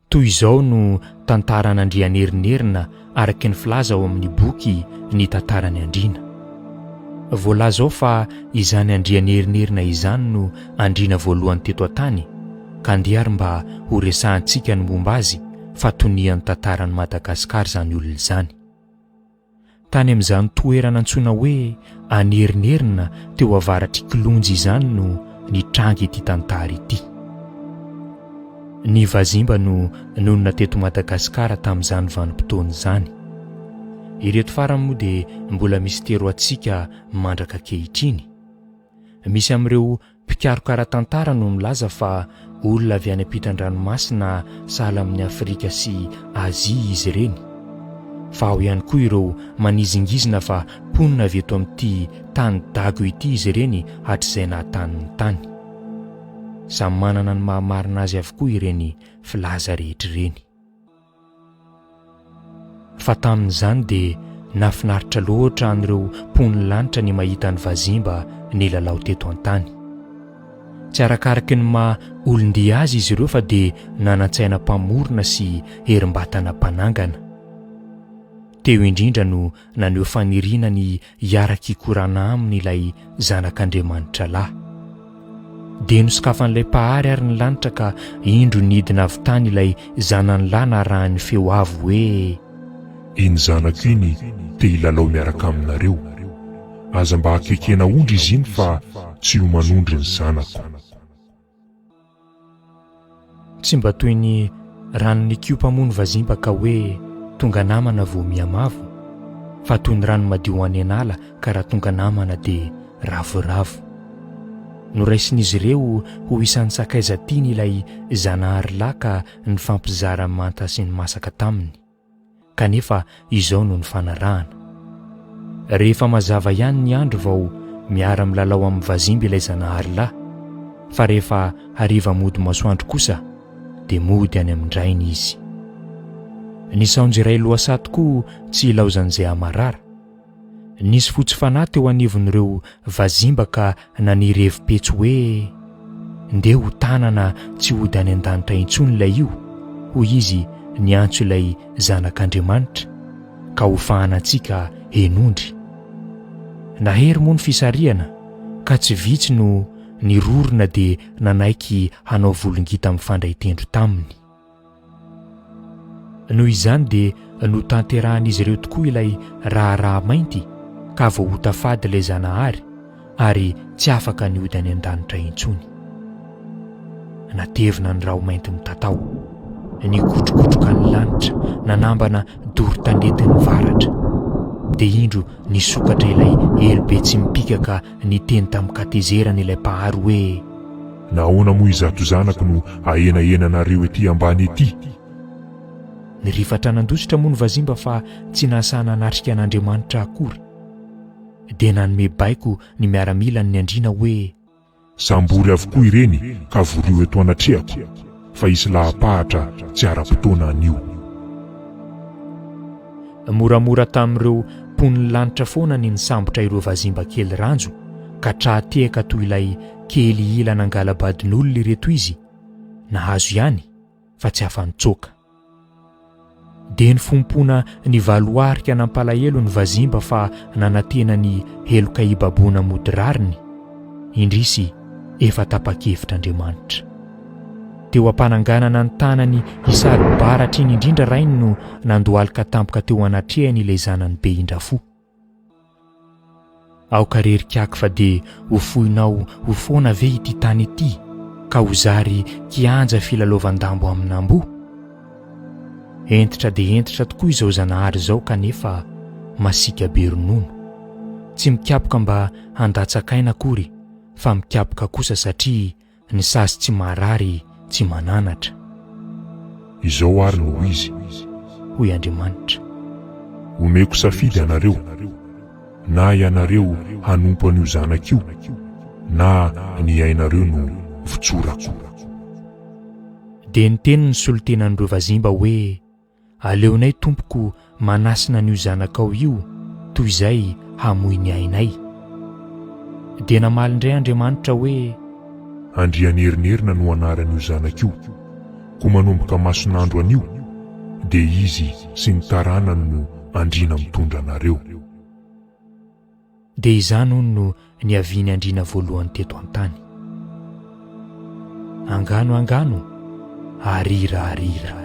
Toy izao no tantara nandrianerinnerina araky ny filaza ao amin'ny boky ny tantarany Andriana. Voalaza ao fa izany andrianerinnerina izany no andriana voalohany teto an-tany ka andehary mba ho resahantsika ny momba azy fa tonian'ny tantarany Madagasikara izany olona izany. Tany amin'izany toerana antsoina hoe anerinnerina teo avaratry Kilonjy izany no nitrangy ity tantara ity. Ny vazimba no nonona teto Madagasikara tamin'izany vanim-potoana izany. Ireto farany moa dia mbola misy tero antsika mandraka ankehitriny. Misy amin'ireo mpikaroka ara-tantara no milaza fa olona avy any ampitan-dranomasina sahala amin'ny Afrika sy Azia izy ireny. Fa ao ihany koa ireo manizingizina fa mponina avy eto amin'ity tany dago ity izy ireny hatr'izay nahatanin'ny tany. Samy manana ny mahamarina azy avokoa ireny filaza rehetra ireny. Fa tamin'izany dia nafinaritra loatra an'ireo mponiny lanitra ny mahita ny vazimba nilalao teto an-tany. Tsy arakaraky ny maha olon-dia azy izy ireo fa dia nanan-tsaina mpamorona sy herim-batana mpanangana. Teo indrindra no naneho faniriana ny hiaraka hikorana aminy ilay zanak'Andriamanitra lahy. Dia nosokafan'ilay mpahary ary ny lanitra ka indro nidina avy tany ilay zanany lahy narahany feo avo hoe: iny zanako iny te hilalao miaraka aminareo. Aza mba hakekena ondry izy iny fa tsy ho manondry ny zanako. Tsy mba toy ny ranon'ny kiopamony vazimba ka hoe tonga namana vao miamavo, fa toy ny rano madio any anala ka raha tonga namana dia ravoravo. Noraisin'izy ireo ho isan'ny sakaiza tiany ilay zanahary lahy ka ny fampizara manta sy ny masaka taminy. Kanefa izao no ny fanarahana. Rehefa mazava ihany ny andro vao miara milalao amin'ny vazimba ilay zanahary lahy, fa rehefa hariva mody masoandro kosa dia mody any amin-drainy izy. Ny saonjo iray lohasato koa tsy ilaozan'izay amarara. Nisy fotsy fanahy teo anivon'ireo vazimba ka nanirevi-petso hoe: ndeha ho tanana tsy hody any an-danitra intsony ilay io, hoy izy niantso ilay zanak'Andriamanitra ka ho fahanantsika henondry. Nahery moa ny fisariana ka tsy vitsy no nirorona dia nanaiky hanao volongita mifandray tendro taminy. Noho izany dia notanterahan'izy ireo tokoa ilay raharaha mainty ka vao ho tafady ilay zanahary ary tsy afaka niody any an-danitra intsony. Natevina ny raho mainty mitatao, nikotrokotroka ny lanitra, nanambana doro-tandetin'ny varatra. Dia indro nisokatra ilay elobe tsy mipika ka niteny tamin'ny katezerana ilay mpahary hoe: nahoana moa izato zanako no ahenahenanareo ety ambany ety? Nirifatra nandositra moa ny vazimba fa tsy nahasana natrika an'Andriamanitra akory. Dia nanome baiko ny miaramila ny Andriana hoe: sambory avokoa ireny ka vorio eto anatrehako, fa isy lahapahatra tsy ara-potoana anio. Moramora tamin'ireo mponiny lanitra foana ny nisambotra ireo vazimba kely ranjo ka trahatehaka toy ilay kely ila nangalabadin'olona ireto izy. Nahazo ihany fa tsy afa-nitsoaka. Dia ny fompoana ny valuarika nampalahelo ny vazimba fa nanantena ny heloka ibaboana mody rariny. Indrisy efa tapa-kevitr'Andriamanitra. Teo ampananganana ny tanany Isaac baratra iny indrindra rainy no nandohalika tampoka teo anatrehany ilay zanany be indrafo. Aoka rerikako fa dia ho fohinao ho foana ve ity tany ity ka ho zary kianja filalaovan-dambo amin'ambo? Entitra dia entitra tokoa izao zanahary izao kanefa masika be ronono. Tsy mikapoka mba handatsakaina akory, fa mikapoka kosa satria ny sasy tsy marary tsy mananatra. Izao ary no izy, hoy Andriamanitra. omeko safidy anareo, na ianareo hanompo an'io zanak'io, na ny ainareo no fitsorako. Dia niteny ny solotenan'ireo vazimba hoe: aleonay tompoko manasina an'io zanakao io toy izay hamoy ny ainay. Dia namaly indray Andriamanitra hoe: andrianerinnerina no anaran'io zanak'io, Ko manomboka masonandro anio dia izy sy ny taranany no andriana mitondra anareo. Dia izany hono no niaviany andriana voalohany teto an-tany. Angano arira.